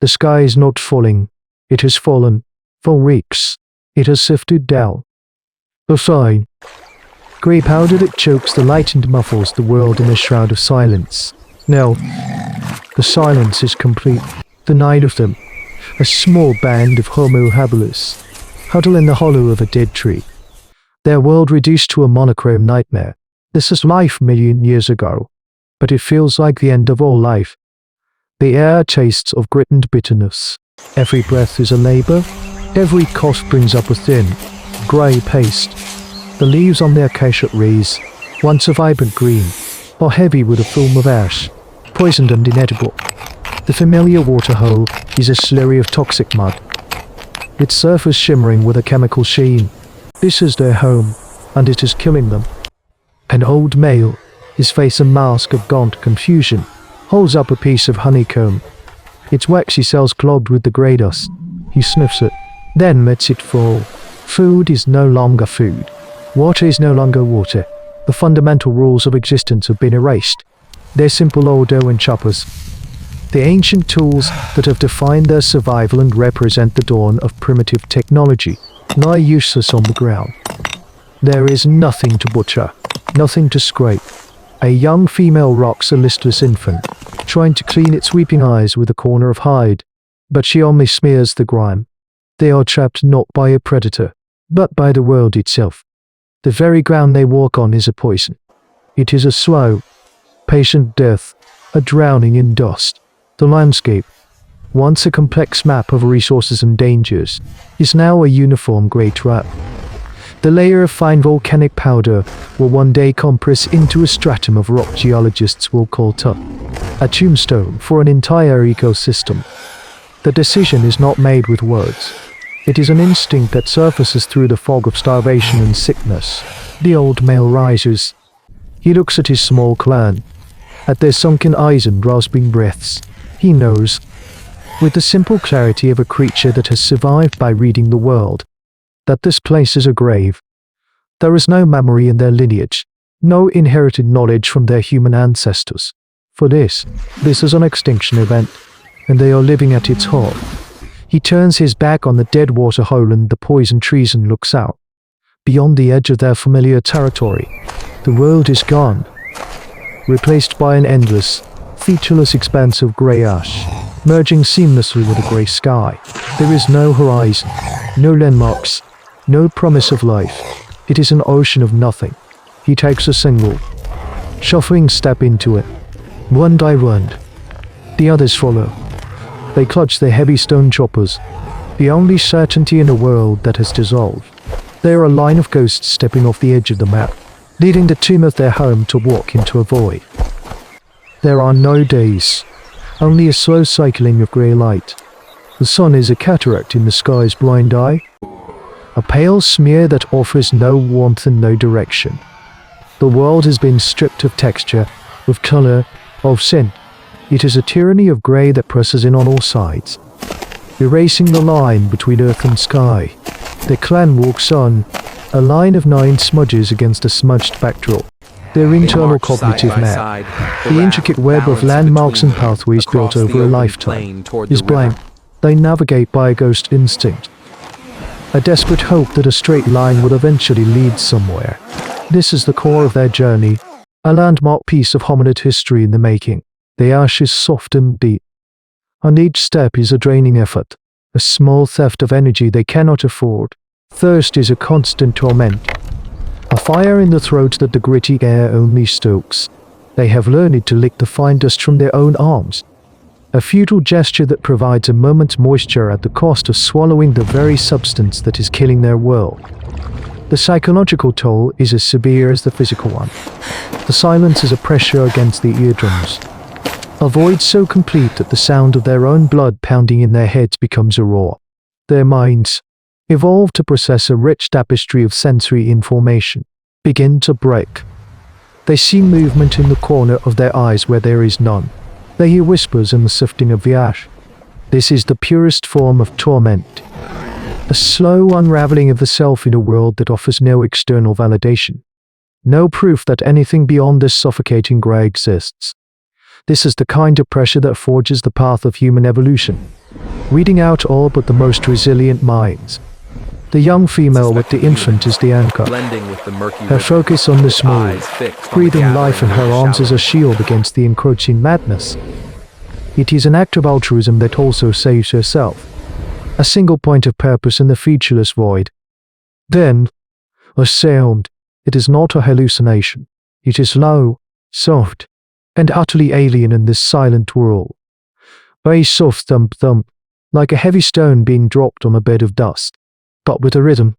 The sky is not falling. It has fallen. For weeks. It has sifted down. A fine grey powder that chokes the light and muffles the world in a shroud of silence. Now, the silence is complete. The 9 of them, a small band of Homo habilis, huddle in the hollow of a dead tree. Their world reduced to a monochrome nightmare. This is life million years ago, but it feels like the end of all life. The air tastes of grit and bitterness. Every breath is a labor. Every cough brings up a thin, grey paste. The leaves on the acacia trees, once a vibrant green, are heavy with a film of ash, poisoned and inedible. The familiar waterhole is a slurry of toxic mud, its surface shimmering with a chemical sheen. This is their home, and it is killing them. An old male, his face a mask of gaunt confusion, holds up a piece of honeycomb. Its waxy cells clogged with the grey dust. He sniffs it, then lets it fall. Food is no longer food. Water is no longer water. The fundamental rules of existence have been erased. Their simple order and choppers. The ancient tools that have defined their survival and represent the dawn of primitive technology lie useless on the ground. There is nothing to butcher, nothing to scrape. A young female rocks a listless infant, trying to clean its weeping eyes with a corner of hide, but she only smears the grime. They are trapped not by a predator, but by the world itself. The very ground they walk on is a poison. It is a slow, patient death, a drowning in dust. The landscape, once a complex map of resources and dangers, is now a uniform grey trap. The layer of fine volcanic powder will one day compress into a stratum of rock geologists will call a tombstone for an entire ecosystem. The decision is not made with words. It is an instinct that surfaces through the fog of starvation and sickness. The old male rises. He looks at his small clan, at their sunken eyes and rasping breaths. He knows, with the simple clarity of a creature that has survived by reading the world, that this place is a grave. There is no memory in their lineage, no inherited knowledge from their human ancestors. For this is an extinction event, and they are living at its heart. He turns his back on the dead water hole and the poison trees and looks out. Beyond the edge of their familiar territory, the world is gone, replaced by an endless, featureless expanse of grey ash, merging seamlessly with a grey sky. There is no horizon, no landmarks, no promise of life. It is an ocean of nothing. He takes a single, shuffling step into it. One by one, the others follow. They clutch their heavy stone choppers, the only certainty in a world that has dissolved. They are a line of ghosts stepping off the edge of the map, leaving the tomb of their home to walk into a void. There are no days, only a slow cycling of grey light. The sun is a cataract in the sky's blind eye, a pale smear that offers no warmth and no direction. The world has been stripped of texture, of colour, of scent. It is a tyranny of grey that presses in on all sides, erasing the line between earth and sky. The clan walks on, a line of 9 smudges against a smudged backdrop. Their internal cognitive map, the intricate web of landmarks and pathways built over a lifetime, is blank. They navigate by a ghost instinct, a desperate hope that a straight line will eventually lead somewhere. This is the core of their journey, a landmark piece of hominid history in the making. The ash is soft and deep, and each step is a draining effort, a small theft of energy they cannot afford. Thirst is a constant torment, a fire in the throat that the gritty air only stokes. They have learned to lick the fine dust from their own arms, a futile gesture that provides a moment's moisture at the cost of swallowing the very substance that is killing their world. The psychological toll is as severe as the physical one. The silence is a pressure against the eardrums, a void so complete that the sound of their own blood pounding in their heads becomes a roar. Their minds, evolved to process a rich tapestry of sensory information, begin to break. They see movement in the corner of their eyes where there is none. They hear whispers in the sifting of the ash. This is the purest form of torment, a slow unraveling of the self in a world that offers no external validation, no proof that anything beyond this suffocating grey exists. This is the kind of pressure that forges the path of human evolution. weeding out all but the most resilient minds. The young female with the infant is the anchor, her focus on the smooth, breathing life in her arms as a shield against the encroaching madness. It is an act of altruism that also saves herself, a single point of purpose in the featureless void. Then, a sound. It is not a hallucination. It is low, soft, and utterly alien in this silent world. A soft thump-thump, like a heavy stone being dropped on a bed of dust, but with a rhythm,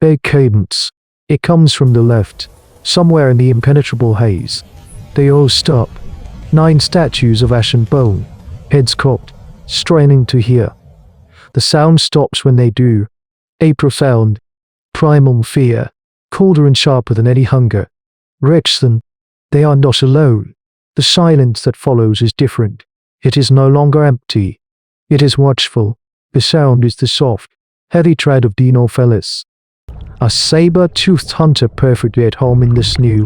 a cadence. It comes from the left, somewhere in the impenetrable haze. They all stop, 9 statues of ash and bone, heads cocked, straining to hear. The sound stops when they do, a profound, primal fear, colder and sharper than any hunger. Wrecks them. They are not alone. The silence that follows is different. It is no longer empty. It is watchful. The sound is the soft, heavy tread of Dinofelis, a saber-toothed hunter perfectly at home in this new,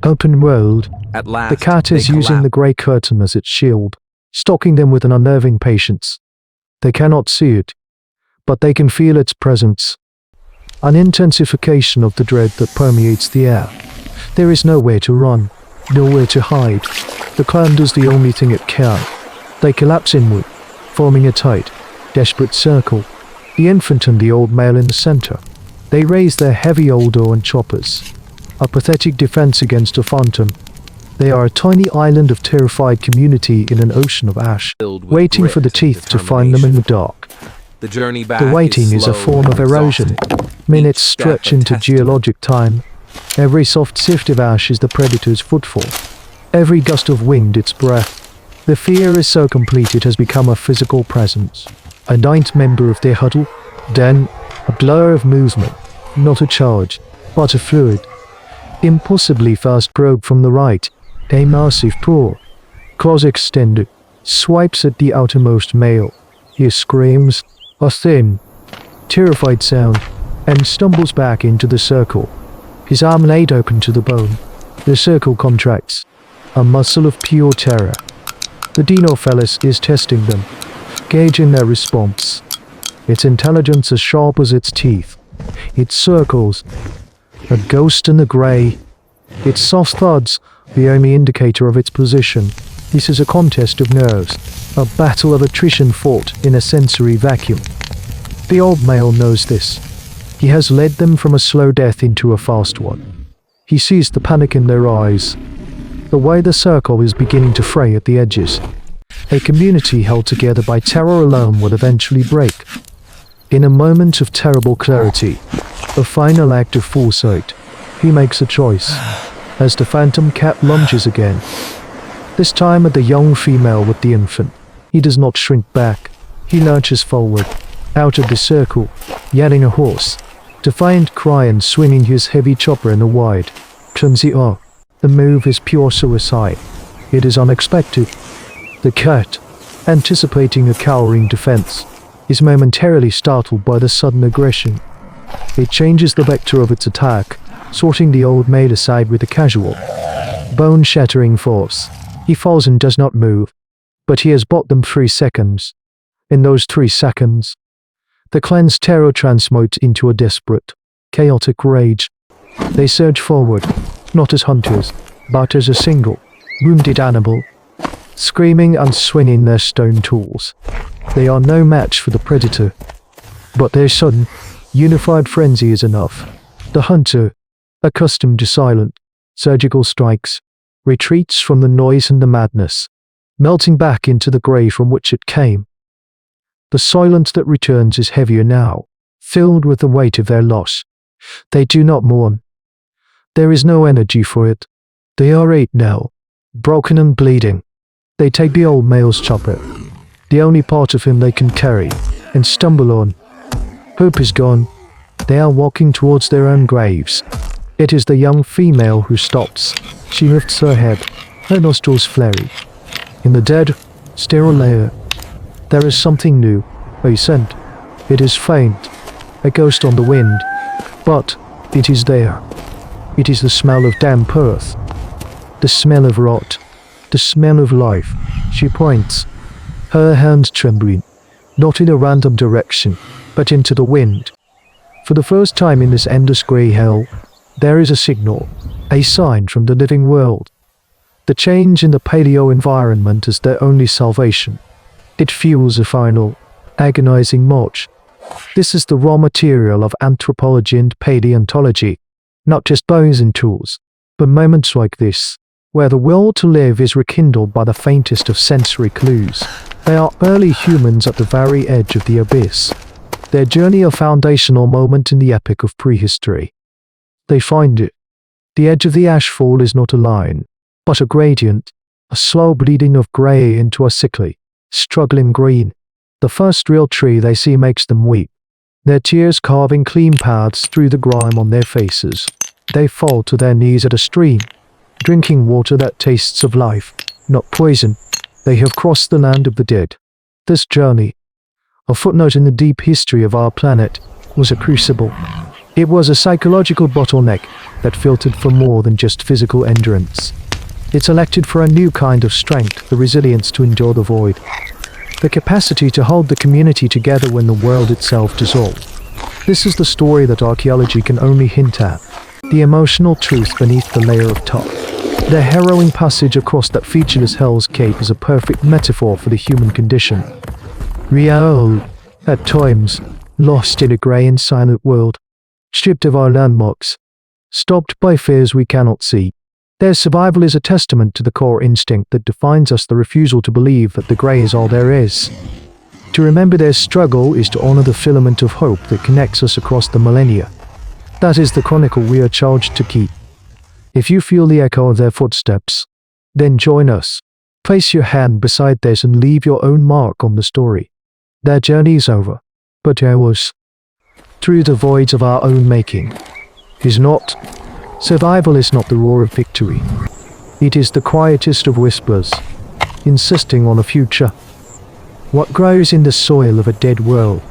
open world. At last, the cat is using the grey curtain as its shield, stalking them with an unnerving patience. They cannot see it, but they can feel its presence. An intensification of the dread that permeates the air. There is nowhere to run, nowhere to hide. The clan does the only thing it can. They collapse inward, forming a tight, desperate circle. The infant and the old male in the center. They raise their heavy old oar choppers, a pathetic defense against a phantom. They are a tiny island of terrified community in an ocean of ash, waiting for the teeth to find them in the dark. The waiting is a form of erosion. Minutes stretch into geologic time. Every soft sift of ash is the predator's footfall. Every gust of wind its breath. The fear is so complete it has become a physical presence. A ninth member of their huddle. Then, a blur of movement. Not a charge, but a fluid. Impossibly fast probe from the right. A massive paw, claws extended, swipes at the outermost male. He screams, a thin, terrified sound, and stumbles back into the circle. His arm laid open to the bone. The circle contracts, a muscle of pure terror. The Dinofelis is testing them, gauging their response. Its intelligence as sharp as its teeth. It circles, a ghost in the grey. Its soft thuds, the only indicator of its position. This is a contest of nerves, a battle of attrition fought in a sensory vacuum. The old male knows this. He has led them from a slow death into a fast one. He sees the panic in their eyes. The way the circle is beginning to fray at the edges. A community held together by terror alone will eventually break. In a moment of terrible clarity, a final act of foresight, he makes a choice. As the phantom cat lunges again, this time at the young female with the infant. He does not shrink back. He lurches forward, out of the circle, yelling a hoarse, defiant cry and swinging his heavy chopper in the wide, clumsy arc. The move is pure suicide. It is unexpected. The cat, anticipating a cowering defense, is momentarily startled by the sudden aggression. It changes the vector of its attack, sorting the old male aside with a casual, bone-shattering force. He falls and does not move, but he has bought them 3 seconds. In those 3 seconds, the clan's terror transmutes into a desperate, chaotic rage. They surge forward, not as hunters, but as a single, wounded animal, screaming and swinging their stone tools. They are no match for the predator, but their sudden, unified frenzy is enough. The hunter, accustomed to silent, surgical strikes, retreats from the noise and the madness, melting back into the grave from which it came. The silence that returns is heavier now, filled with the weight of their loss. They do not mourn. There is no energy for it. They are 8 now, broken and bleeding. They take the old male's chopper, the only part of him they can carry, and stumble on. Hope is gone. They are walking towards their own graves. It is the young female who stops. She lifts her head, her nostrils flary. In the dead, sterile air, there is something new, a scent. It is faint, a ghost on the wind, but it is there. It is the smell of damp earth, the smell of rot, the smell of life. She points, her hand trembling. not in a random direction, but into the wind. For the first time in this endless grey hell, there is a signal, a sign from the living world. The change in the paleo environment is their only salvation. It fuels a final, agonizing march. This is the raw material of anthropology and paleontology, not just bones and tools, but moments like this, where the will to live is rekindled by the faintest of sensory clues. They are early humans at the very edge of the abyss. Their journey a foundational moment in the epic of prehistory. They find it. The edge of the ashfall is not a line, but a gradient, a slow bleeding of grey into a sickly, struggling green. The first real tree they see makes them weep, their tears carving clean paths through the grime on their faces. They fall to their knees at a stream, drinking water that tastes of life, not poison. They have crossed the land of the dead. This journey, a footnote in the deep history of our planet, was a crucible. It was a psychological bottleneck that filtered for more than just physical endurance. It selected for a new kind of strength, the resilience to endure the void, the capacity to hold the community together when the world itself dissolved. This is the story that archaeology can only hint at, the emotional truth beneath the layer of top. Their harrowing passage across that featureless Hell's Cape is a perfect metaphor for the human condition. Real, at times, lost in a grey and silent world, stripped of our landmarks, stopped by fears we cannot see. Their survival is a testament to the core instinct that defines us, the refusal to believe that the grey is all there is. To remember their struggle is to honor the filament of hope that connects us across the millennia. That is the chronicle we are charged to keep. If you feel the echo of their footsteps, then join us. Place your hand beside theirs and leave your own mark on the story. Their journey is over, but ours, through the voids of our own making, is not. Survival is not the roar of victory. It is the quietest of whispers, insisting on a future. What grows in the soil of a dead world